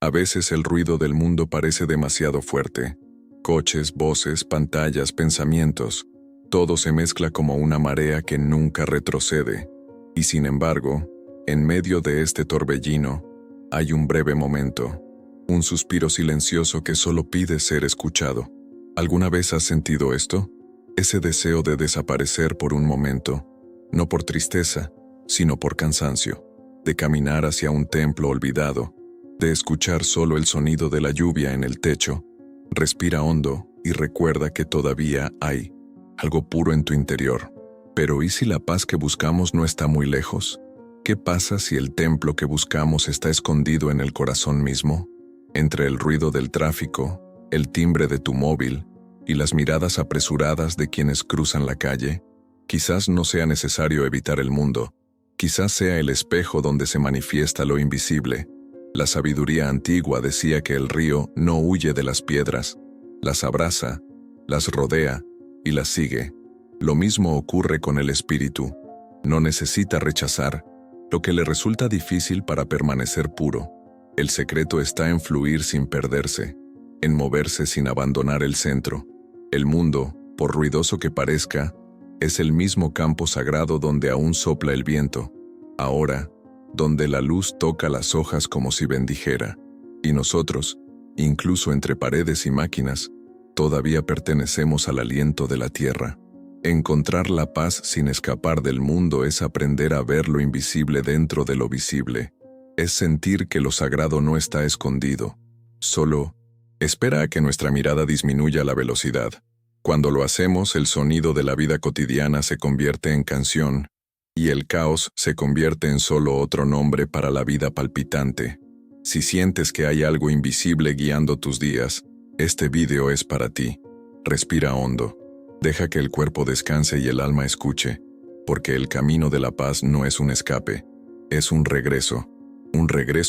A veces el ruido del mundo parece demasiado fuerte. Coches, voces, pantallas, pensamientos. Todo se mezcla como una marea que nunca retrocede. Y sin embargo, en medio de este torbellino, hay un breve momento. Un suspiro silencioso que solo pide ser escuchado. ¿Alguna vez has sentido esto? Ese deseo de desaparecer por un momento, no por tristeza, sino por cansancio, de caminar hacia un templo olvidado, de escuchar solo el sonido de la lluvia en el techo. Respira hondo y recuerda que todavía hay algo puro en tu interior. Pero ¿y si la paz que buscamos no está muy lejos? ¿Qué pasa si el templo que buscamos está escondido en el corazón mismo? Entre el ruido del tráfico, el timbre de tu móvil y las miradas apresuradas de quienes cruzan la calle, quizás no sea necesario evitar el mundo. Quizás sea el espejo donde se manifiesta lo invisible. La sabiduría antigua decía que el río no huye de las piedras, las abraza, las rodea y las sigue. Lo mismo ocurre con el espíritu. No necesita rechazar lo que le resulta difícil para permanecer puro. El secreto está en fluir sin perderse, en moverse sin abandonar el centro. El mundo, por ruidoso que parezca, es el mismo campo sagrado donde aún sopla el viento, ahora, donde la luz toca las hojas como si bendijera, y nosotros, incluso entre paredes y máquinas, todavía pertenecemos al aliento de la tierra. Encontrar la paz sin escapar del mundo es aprender a ver lo invisible dentro de lo visible. Es sentir que lo sagrado no está escondido. Solo espera a que nuestra mirada disminuya la velocidad. Cuando lo hacemos, el sonido de la vida cotidiana se convierte en canción, y el caos se convierte en solo otro nombre para la vida palpitante. Si sientes que hay algo invisible guiando tus días, este video es para ti. Respira hondo. Deja que el cuerpo descanse y el alma escuche, porque el camino de la paz no es un escape, es un regreso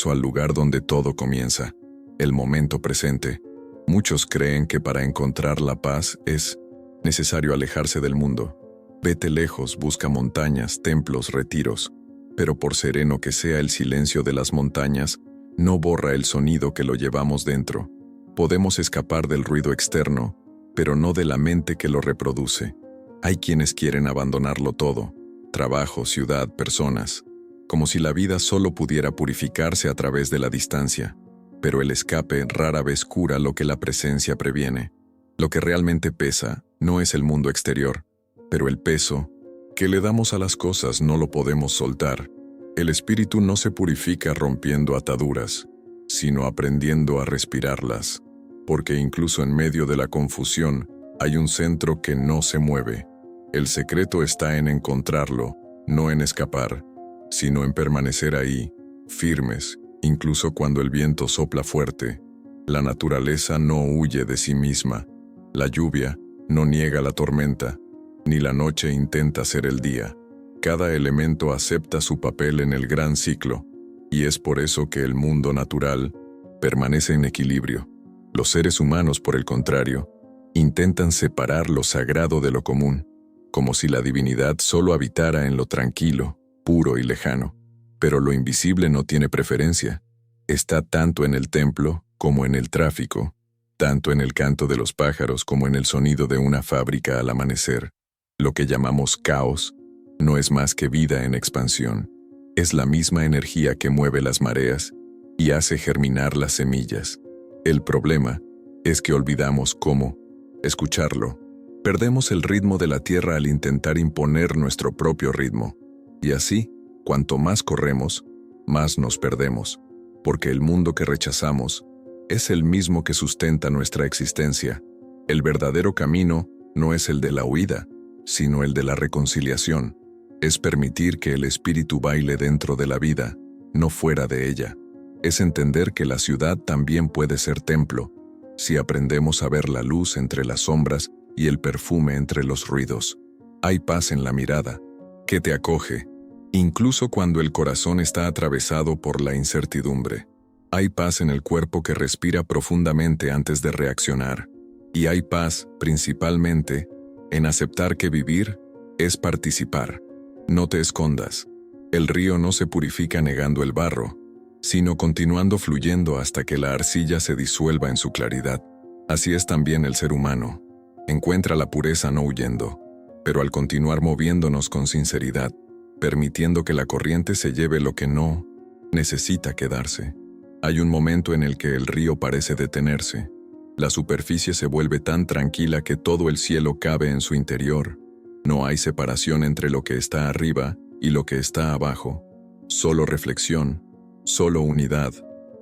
al lugar donde todo comienza, el momento presente. Muchos creen que para encontrar la paz es necesario alejarse del mundo. Vete lejos, busca montañas, templos, retiros, pero por sereno que sea el silencio de las montañas, no borra el sonido que lo llevamos dentro. Podemos escapar del ruido externo, pero no de la mente que lo reproduce. Hay quienes quieren abandonarlo todo, trabajo, ciudad, personas, como si la vida solo pudiera purificarse a través de la distancia. Pero el escape rara vez cura lo que la presencia previene. Lo que realmente pesa no es el mundo exterior, pero el peso que le damos a las cosas no lo podemos soltar. El espíritu no se purifica rompiendo ataduras, sino aprendiendo a respirarlas. Porque incluso en medio de la confusión hay un centro que no se mueve. El secreto está en encontrarlo, no en escapar, sino en permanecer ahí, firmes, incluso cuando el viento sopla fuerte. La naturaleza no huye de sí misma. La lluvia no niega la tormenta, ni la noche intenta ser el día. Cada elemento acepta su papel en el gran ciclo, y es por eso que el mundo natural permanece en equilibrio. Los seres humanos, por el contrario, intentan separar lo sagrado de lo común, como si la divinidad solo habitara en lo tranquilo, puro y lejano. Pero lo invisible no tiene preferencia. Está tanto en el templo como en el tráfico, tanto en el canto de los pájaros como en el sonido de una fábrica al amanecer. Lo que llamamos caos no es más que vida en expansión. Es la misma energía que mueve las mareas y hace germinar las semillas. El problema es que olvidamos cómo escucharlo. Perdemos el ritmo de la tierra al intentar imponer nuestro propio ritmo. Y así, cuanto más corremos, más nos perdemos, porque el mundo que rechazamos es el mismo que sustenta nuestra existencia. El verdadero camino no es el de la huida, sino el de la reconciliación. Es permitir que el espíritu baile dentro de la vida, no fuera de ella. Es entender que la ciudad también puede ser templo, si aprendemos a ver la luz entre las sombras y el perfume entre los ruidos. Hay paz en la mirada, que te acoge, incluso cuando el corazón está atravesado por la incertidumbre. Hay paz en el cuerpo que respira profundamente antes de reaccionar. Y hay paz, principalmente, en aceptar que vivir es participar. No te escondas. El río no se purifica negando el barro. sino continuando fluyendo hasta que la arcilla se disuelva en su claridad. Así es también el ser humano. Encuentra la pureza no huyendo, pero al continuar moviéndonos con sinceridad, permitiendo que la corriente se lleve lo que no necesita quedarse. Hay un momento en el que el río parece detenerse. La superficie se vuelve tan tranquila que todo el cielo cabe en su interior. No hay separación entre lo que está arriba y lo que está abajo. Solo reflexión, solo unidad.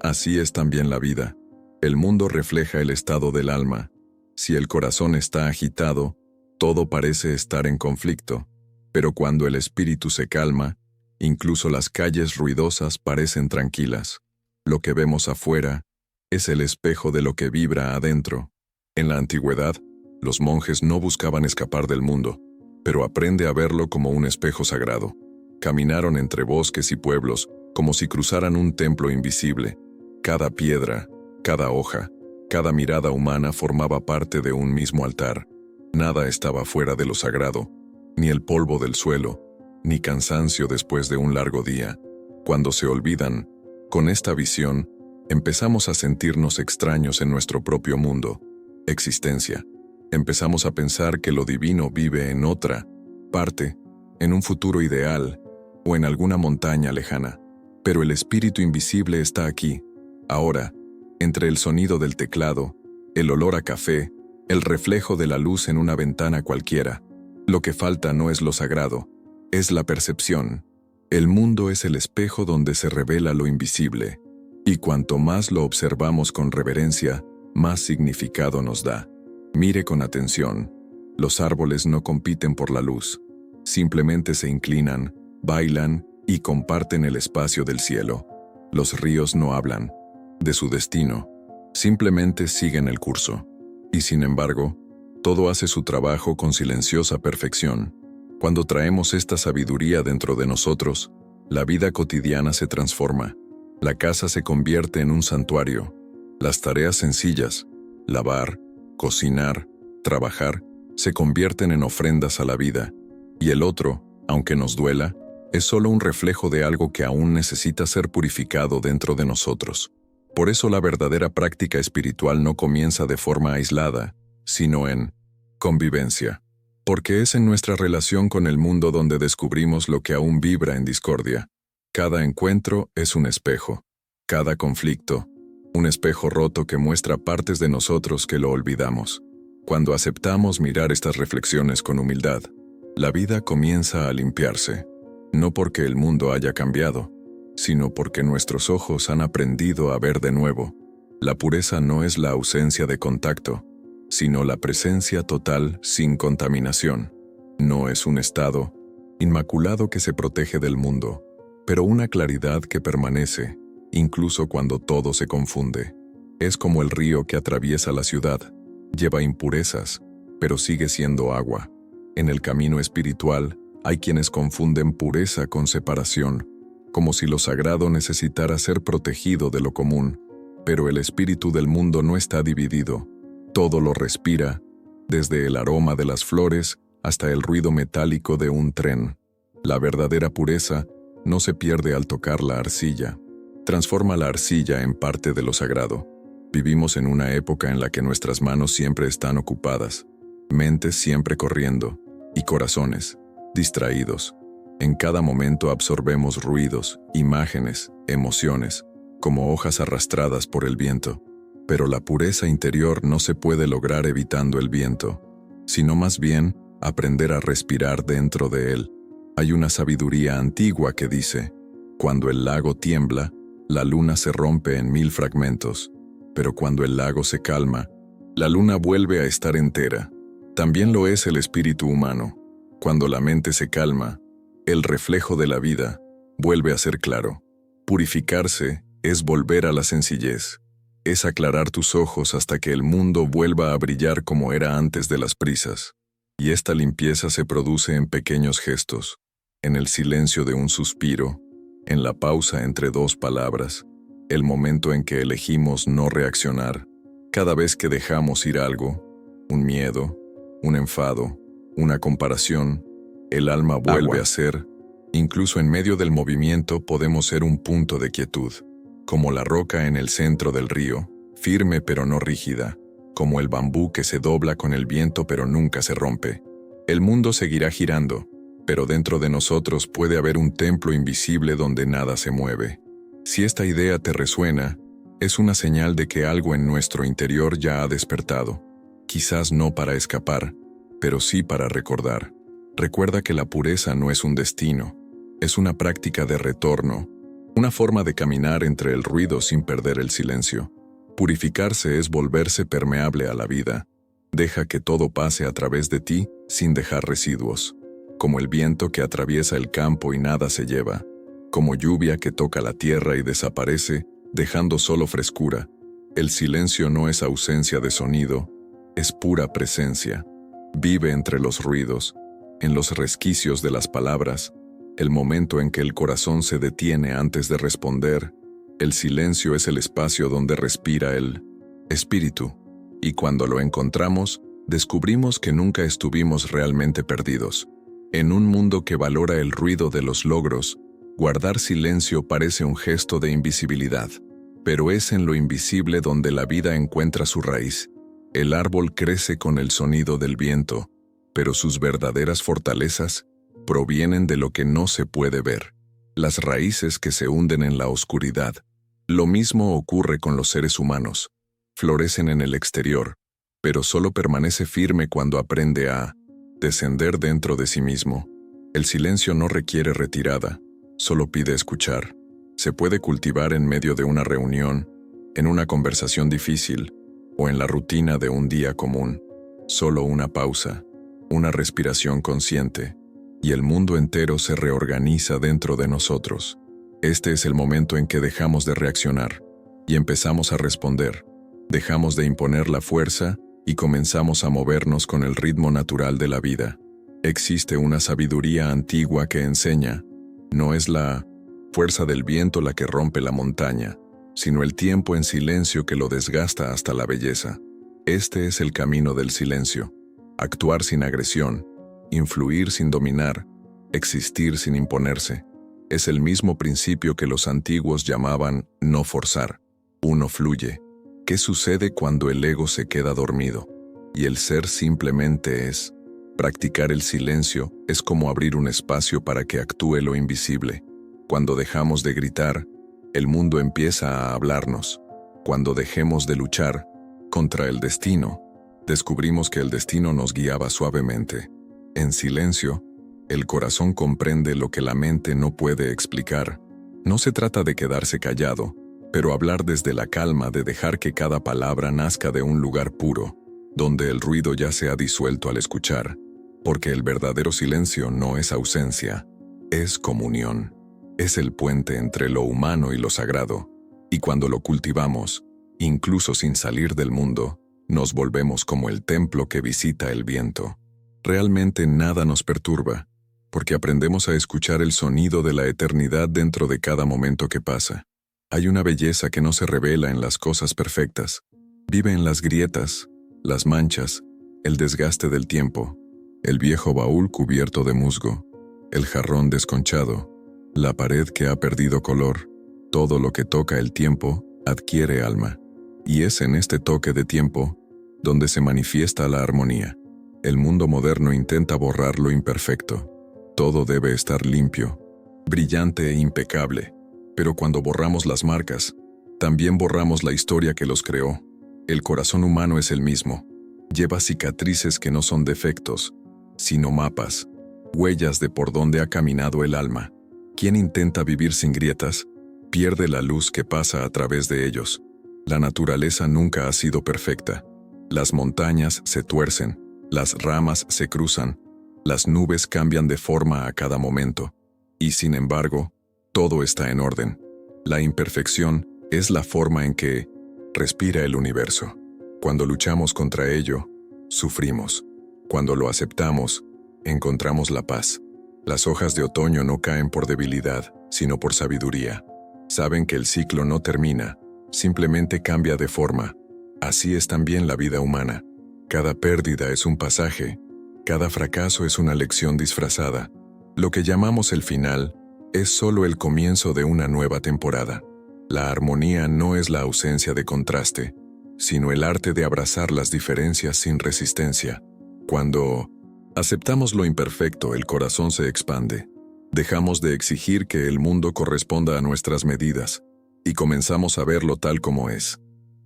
Así es también la vida. El mundo refleja el estado del alma. Si el corazón está agitado, todo parece estar en conflicto. Pero cuando el espíritu se calma, incluso las calles ruidosas parecen tranquilas. Lo que vemos afuera es el espejo de lo que vibra adentro. En la antigüedad, los monjes no buscaban escapar del mundo, pero aprende a verlo como un espejo sagrado. Caminaron entre bosques y pueblos como si cruzaran un templo invisible. Cada piedra, cada hoja, cada mirada humana formaba parte de un mismo altar. Nada estaba fuera de lo sagrado, ni el polvo del suelo, ni cansancio después de un largo día. Cuando se olvidan, con esta visión, empezamos a sentirnos extraños en nuestro propio mundo, existencia. Empezamos a pensar que lo divino vive en otra parte, en un futuro ideal o en alguna montaña lejana. Pero el espíritu invisible está aquí, ahora, entre el sonido del teclado, el olor a café, el reflejo de la luz en una ventana cualquiera. Lo que falta no es lo sagrado, es la percepción. El mundo es el espejo donde se revela lo invisible, y cuanto más lo observamos con reverencia, más significado nos da. Mire con atención. Los árboles no compiten por la luz, simplemente se inclinan, bailan y comparten el espacio del cielo. Los ríos no hablan de su destino, simplemente siguen el curso. Y sin embargo, todo hace su trabajo con silenciosa perfección. Cuando traemos esta sabiduría dentro de nosotros, la vida cotidiana se transforma. La casa se convierte en un santuario. Las tareas sencillas, lavar, cocinar, trabajar, se convierten en ofrendas a la vida. Y el otro, aunque nos duela, es solo un reflejo de algo que aún necesita ser purificado dentro de nosotros. Por eso la verdadera práctica espiritual no comienza de forma aislada, sino en convivencia. Porque es en nuestra relación con el mundo donde descubrimos lo que aún vibra en discordia. Cada encuentro es un espejo. Cada conflicto, un espejo roto que muestra partes de nosotros que lo olvidamos. Cuando aceptamos mirar estas reflexiones con humildad, la vida comienza a limpiarse. No porque el mundo haya cambiado, sino porque nuestros ojos han aprendido a ver de nuevo. La pureza no es la ausencia de contacto, sino la presencia total sin contaminación. No es un estado inmaculado que se protege del mundo, pero una claridad que permanece, incluso cuando todo se confunde. Es como el río que atraviesa la ciudad, lleva impurezas, pero sigue siendo agua. En el camino espiritual, hay quienes confunden pureza con separación, como si lo sagrado necesitara ser protegido de lo común, pero el espíritu del mundo no está dividido. Todo lo respira, desde el aroma de las flores hasta el ruido metálico de un tren. La verdadera pureza no se pierde al tocar la arcilla. Transforma la arcilla en parte de lo sagrado. Vivimos en una época en la que nuestras manos siempre están ocupadas, mentes siempre corriendo, y corazones distraídos. En cada momento absorbemos ruidos, imágenes, emociones, como hojas arrastradas por el viento. Pero la pureza interior no se puede lograr evitando el viento, sino más bien aprender a respirar dentro de él. Hay una sabiduría antigua que dice, cuando el lago tiembla, la luna se rompe en 1000 fragmentos, pero cuando el lago se calma, la luna vuelve a estar entera. También lo es el espíritu humano. Cuando la mente se calma, el reflejo de la vida vuelve a ser claro. Purificarse es volver a la sencillez. Es aclarar tus ojos hasta que el mundo vuelva a brillar como era antes de las prisas. Y esta limpieza se produce en pequeños gestos, en el silencio de un suspiro, en la pausa entre dos palabras, el momento en que elegimos no reaccionar. Cada vez que dejamos ir algo, un miedo, un enfado, una comparación, el alma vuelve a ser. Incluso en medio del movimiento podemos ser un punto de quietud. como la roca en el centro del río, firme pero no rígida, como el bambú que se dobla con el viento pero nunca se rompe. El mundo seguirá girando, pero dentro de nosotros puede haber un templo invisible donde nada se mueve. Si esta idea te resuena, es una señal de que algo en nuestro interior ya ha despertado. Quizás no para escapar, pero sí para recordar. Recuerda que la pureza no es un destino, es una práctica de retorno, una forma de caminar entre el ruido sin perder el silencio. Purificarse es volverse permeable a la vida. Deja que todo pase a través de ti sin dejar residuos. Como el viento que atraviesa el campo y nada se lleva. Como lluvia que toca la tierra y desaparece, dejando solo frescura. El silencio no es ausencia de sonido, es pura presencia. Vive entre los ruidos, en los resquicios de las palabras, el momento en que el corazón se detiene antes de responder. El silencio es el espacio donde respira el espíritu, y cuando lo encontramos, descubrimos que nunca estuvimos realmente perdidos. En un mundo que valora el ruido de los logros, guardar silencio parece un gesto de invisibilidad, pero es en lo invisible donde la vida encuentra su raíz. El árbol crece con el sonido del viento, pero sus verdaderas fortalezas provienen de lo que no se puede ver, las raíces que se hunden en la oscuridad. Lo mismo ocurre con los seres humanos. Florecen en el exterior, pero solo permanece firme cuando aprende a descender dentro de sí mismo. El silencio no requiere retirada, solo pide escuchar. Se puede cultivar en medio de una reunión, en una conversación difícil o en la rutina de un día común. Solo una pausa, una respiración consciente, y el mundo entero se reorganiza dentro de nosotros. Este es el momento en que dejamos de reaccionar y empezamos a responder. Dejamos de imponer la fuerza y comenzamos a movernos con el ritmo natural de la vida. Existe una sabiduría antigua que enseña, no es la fuerza del viento la que rompe la montaña, sino el tiempo en silencio que lo desgasta hasta la belleza. Este es el camino del silencio. Actuar sin agresión, influir sin dominar, existir sin imponerse. Es el mismo principio que los antiguos llamaban no forzar. Uno fluye. ¿Qué sucede cuando el ego se queda dormido? Y el ser simplemente es. Practicar el silencio es como abrir un espacio para que actúe lo invisible. Cuando dejamos de gritar, el mundo empieza a hablarnos. Cuando dejemos de luchar contra el destino, descubrimos que el destino nos guiaba suavemente. En silencio, el corazón comprende lo que la mente no puede explicar. No se trata de quedarse callado, pero hablar desde la calma de dejar que cada palabra nazca de un lugar puro, donde el ruido ya se ha disuelto al escuchar, porque el verdadero silencio no es ausencia, es comunión. Es el puente entre lo humano y lo sagrado, y cuando lo cultivamos, incluso sin salir del mundo, nos volvemos como el templo que visita el viento. Realmente nada nos perturba, porque aprendemos a escuchar el sonido de la eternidad dentro de cada momento que pasa. Hay una belleza que no se revela en las cosas perfectas. Vive en las grietas, las manchas, el desgaste del tiempo, el viejo baúl cubierto de musgo, el jarrón desconchado, la pared que ha perdido color. Todo lo que toca el tiempo adquiere alma. Y es en este toque de tiempo donde se manifiesta la armonía. El mundo moderno intenta borrar lo imperfecto. Todo debe estar limpio, brillante e impecable. Pero cuando borramos las marcas, también borramos la historia que los creó. El corazón humano es el mismo. Lleva cicatrices que no son defectos, sino mapas, huellas de por dónde ha caminado el alma. Quien intenta vivir sin grietas, pierde la luz que pasa a través de ellos. La naturaleza nunca ha sido perfecta. Las montañas se tuercen, las ramas se cruzan, las nubes cambian de forma a cada momento. Y sin embargo, todo está en orden. La imperfección es la forma en que respira el universo. Cuando luchamos contra ello, sufrimos. Cuando lo aceptamos, encontramos la paz. Las hojas de otoño no caen por debilidad, sino por sabiduría. Saben que el ciclo no termina, simplemente cambia de forma. Así es también la vida humana. Cada pérdida es un pasaje, cada fracaso es una lección disfrazada. Lo que llamamos el final es solo el comienzo de una nueva temporada. La armonía no es la ausencia de contraste, sino el arte de abrazar las diferencias sin resistencia. Cuando aceptamos lo imperfecto, el corazón se expande. Dejamos de exigir que el mundo corresponda a nuestras medidas y comenzamos a verlo tal como es,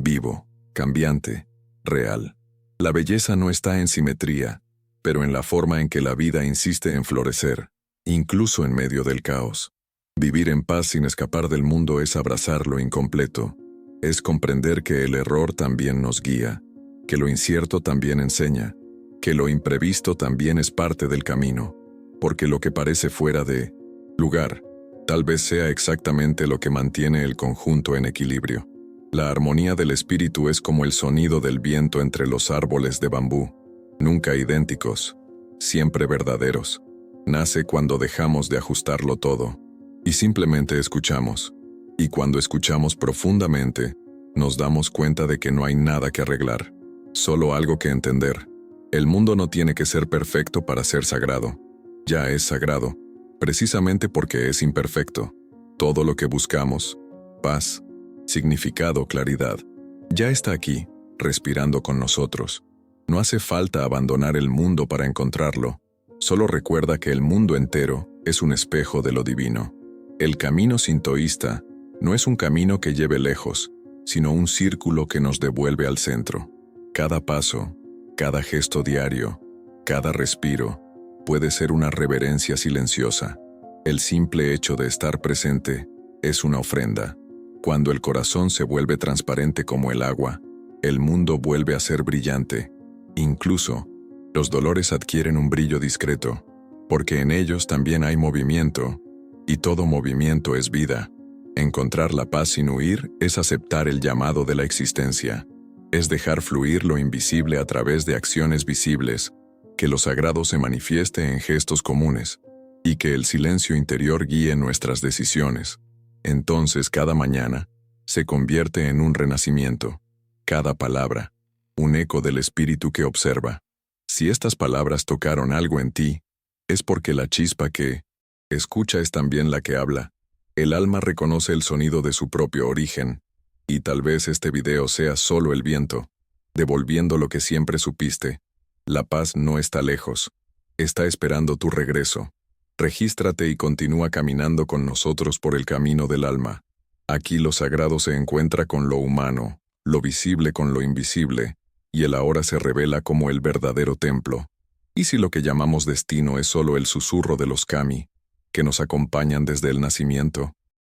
vivo, cambiante, real. La belleza no está en simetría, pero en la forma en que la vida insiste en florecer, incluso en medio del caos. Vivir en paz sin escapar del mundo es abrazar lo incompleto, es comprender que el error también nos guía, que lo incierto también enseña, que lo imprevisto también es parte del camino, porque lo que parece fuera de lugar, tal vez sea exactamente lo que mantiene el conjunto en equilibrio. La armonía del espíritu es como el sonido del viento entre los árboles de bambú, nunca idénticos, siempre verdaderos. Nace cuando dejamos de ajustarlo todo y simplemente escuchamos. Y cuando escuchamos profundamente, nos damos cuenta de que no hay nada que arreglar, solo algo que entender. El mundo no tiene que ser perfecto para ser sagrado. Ya es sagrado, precisamente porque es imperfecto. Todo lo que buscamos, paz, significado, claridad, ya está aquí, respirando con nosotros. No hace falta abandonar el mundo para encontrarlo. Solo recuerda que el mundo entero es un espejo de lo divino. El camino sintoísta no es un camino que lleve lejos, sino un círculo que nos devuelve al centro. Cada paso, cada gesto diario, cada respiro, puede ser una reverencia silenciosa. El simple hecho de estar presente es una ofrenda. Cuando el corazón se vuelve transparente como el agua, el mundo vuelve a ser brillante. Incluso, los dolores adquieren un brillo discreto, porque en ellos también hay movimiento, y todo movimiento es vida. Encontrar la paz sin huir es aceptar el llamado de la existencia. Es dejar fluir lo invisible a través de acciones visibles, que lo sagrado se manifieste en gestos comunes, y que el silencio interior guíe nuestras decisiones. Entonces cada mañana se convierte en un renacimiento. Cada palabra, un eco del espíritu que observa. Si estas palabras tocaron algo en ti, es porque la chispa que escucha es también la que habla. El alma reconoce el sonido de su propio origen, y tal vez este video sea solo el viento, devolviendo lo que siempre supiste. La paz no está lejos, está esperando tu regreso. Regístrate y continúa caminando con nosotros por el camino del alma. Aquí lo sagrado se encuentra con lo humano, lo visible con lo invisible, y el ahora se revela como el verdadero templo. ¿Y si lo que llamamos destino es solo el susurro de los kami, que nos acompañan desde el nacimiento?